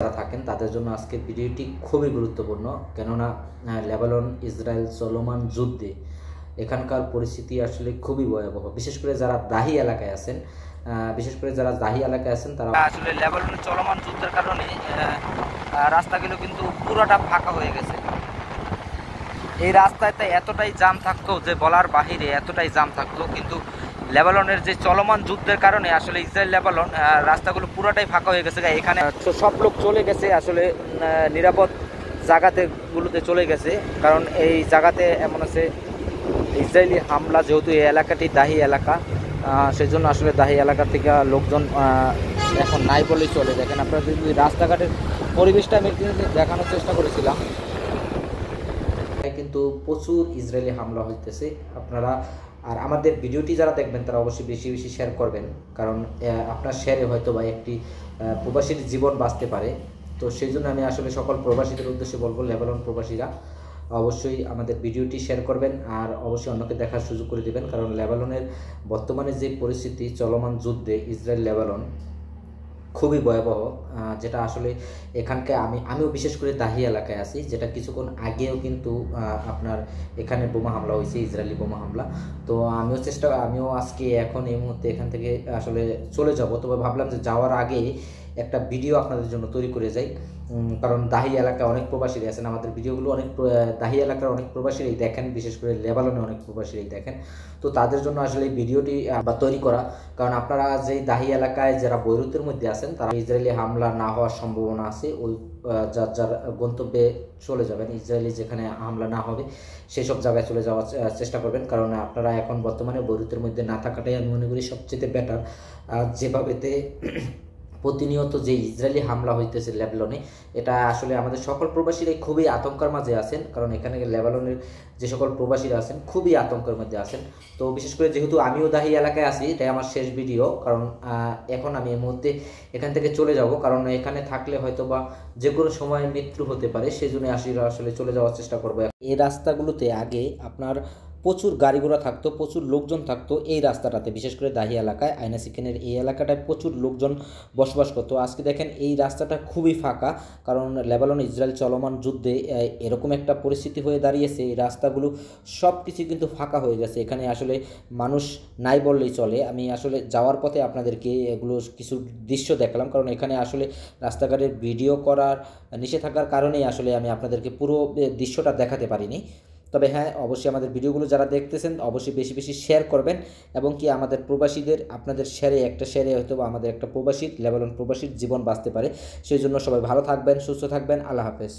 যারা থাকেন তাদের জন্য আজকের ভিডিওটি খুবই গুরুত্বপূর্ণ, কেননা লেবানন ইসরায়েল চলমান যুদ্ধে এখানকার পরিস্থিতি আসলে খুবই ভয়াবহ। বিশেষ করে যারা দাহি এলাকায় আছেন, তারা আসলে লেবাননের চলমান যুদ্ধের কারণে রাস্তাগুলো কিন্তু পুরোটা ফাঁকা হয়ে গেছে। এই রাস্তাতে এতটাই জাম থাকতো যে বলার বাহিরে, এতটাই জাম থাকতো, কিন্তু লেবাননের যে চলমান যুদ্ধের কারণে আসলে ইসরায়েল লেবানন রাস্তাগুলো পুরোটাই ফাঁকা হয়ে গেছে। এখানে সব লোক চলে গেছে, আসলে নিরাপদ জায়গাতেগুলোতে চলে গেছে, কারণ এই জায়গাতে এমন আছে ইসরায়েলি হামলা, যেহেতু এই এলাকাটি দাহি এলাকা, সেই জন্য আসলে দাহি এলাকা থেকে লোকজন এখন নাই বলেই চলে। দেখেন আপনারা যদি রাস্তাঘাটের পরিবেশটা আমি দেখানোর চেষ্টা করেছিলাম, কিন্তু প্রচুর ইসরায়েলি হামলা হইতেছে। আপনারা আর আমাদের ভিডিওটি যারা দেখবেন তারা অবশ্যই বেশি বেশি শেয়ার করবেন, কারণ আপনার শেয়ারে হয়তো বা একটি প্রবাসীর জীবন বাঁচতে পারে। তো সেই জন্য আমি আসলে সকল প্রবাসীদের উদ্দেশ্যে বলবো, লেবানন প্রবাসীরা অবশ্যই আমাদের ভিডিওটি শেয়ার করবেন আর অবশ্যই অন্যকে দেখার সুযোগ করে দেবেন, কারণ লেবাননের বর্তমানে যে পরিস্থিতি, চলমান যুদ্ধে ইসরায়েল লেবানন খুবই ভয়াবহ, যেটা আসলে এখানকে আমিও বিশেষ করে দাহি এলাকায় আছি, যেটা কিছুক্ষণ আগেও কিন্তু আপনার এখানে বোমা হামলা হয়েছে, ইসরায়েলি বোমা হামলা। তো আমিও আজকে এখন এই মুহূর্তে এখান থেকে আসলে চলে যাব, তবে ভাবলাম যে যাওয়ার আগে একটা ভিডিও আপনাদের জন্য তৈরি করে যাই, কারণ দাহি এলাকায় অনেক প্রবাসী আছেন, আমাদের ভিডিওগুলো দাহি এলাকার অনেক প্রবাসীরাই দেখেন, বিশেষ করে লেবাননে অনেক প্রবাসীরাই দেখেন। তো তাদের জন্য আসলে এই ভিডিওটি তৈরি করা, কারণ আপনারা যেই দাহি এলাকায় যারা বৈরুতের মধ্যে আছেন তারা ইসরায়েলি হামলা না হওয়ার সম্ভাবনা আছে, ওই যার গন্তব্যে চলে যাবেন, ইসরায়েলি যেখানে হামলা না হবে সেই সব জায়গায় চলে যাওয়ার চেষ্টা করবেন, কারণ আপনারা এখন বর্তমানে বৈরুতের মধ্যে না থাকাটাই আমি মনে করি সবচেয়ে বেটার। যেভাবেতে প্রতিনিয়ত যে ইসরায়েলি হামলা হইতেছে লেবাননে, এটা আসলে আমাদের সকল প্রবাসীরাই খুবই আতঙ্কের মাঝে আছেন, কারণ এখানে লেবাননের যে সকল প্রবাসীরা আছেন খুবই আতঙ্কের মধ্যে আছেন। তো বিশেষ করে যেহেতু আমিও দাহি এলাকায় আছি, এটাই আমার শেষ ভিডিও, কারণ এখন আমি এই মুহূর্তে এখান থেকে চলে যাব, কারণ এখানে থাকলে হয়তো বা যে কোনো সময় মৃত্যু হতে পারে, সেই জন্য আসলে চলে যাওয়ার চেষ্টা করবো। এই রাস্তাগুলোতে আগে আপনার প্রচুর গাড়ি ঘোড়া থাকতো, প্রচুর লোকজন থাকতো এই রাস্তাটাতে, বিশেষ করে দাহি এলাকায়, আয়না সিকেনের এই এলাকাটায় প্রচুর লোকজন বসবাস করতো। আজকে দেখেন এই রাস্তাটা খুবই ফাঁকা, কারণ লেবানন ইসরায়েল চলমান যুদ্ধে এরকম একটা পরিস্থিতি হয়ে দাঁড়িয়েছে, এই রাস্তাগুলো সব কিছু কিন্তু ফাঁকা হয়ে গেছে, এখানে আসলে মানুষ নাই বললেই চলে। আমি আসলে যাওয়ার পথে আপনাদেরকে এগুলো কিছু দৃশ্য দেখালাম, কারণ এখানে আসলে রাস্তাঘাটের ভিডিও করার নিষেধাজ্ঞার কারণেই আসলে আমি আপনাদেরকে পুরো দৃশ্যটা দেখাতে পারিনি। তবে হ্যাঁ, অবশ্যই আমাদের ভিডিওগুলো যারা দেখতেছেন অবশ্যই বেশি বেশি শেয়ার করবেন, এবং কি আমাদের প্রবাসীদের, আপনাদের একটা শেয়ারে হয়তো আমাদের একটা প্রবাসী, লেবানন প্রবাসীর জীবন বাঁচতে পারে। সেই জন্য সবাই ভালো থাকবেন, সুস্থ থাকবেন। আল্লাহ হাফেজ।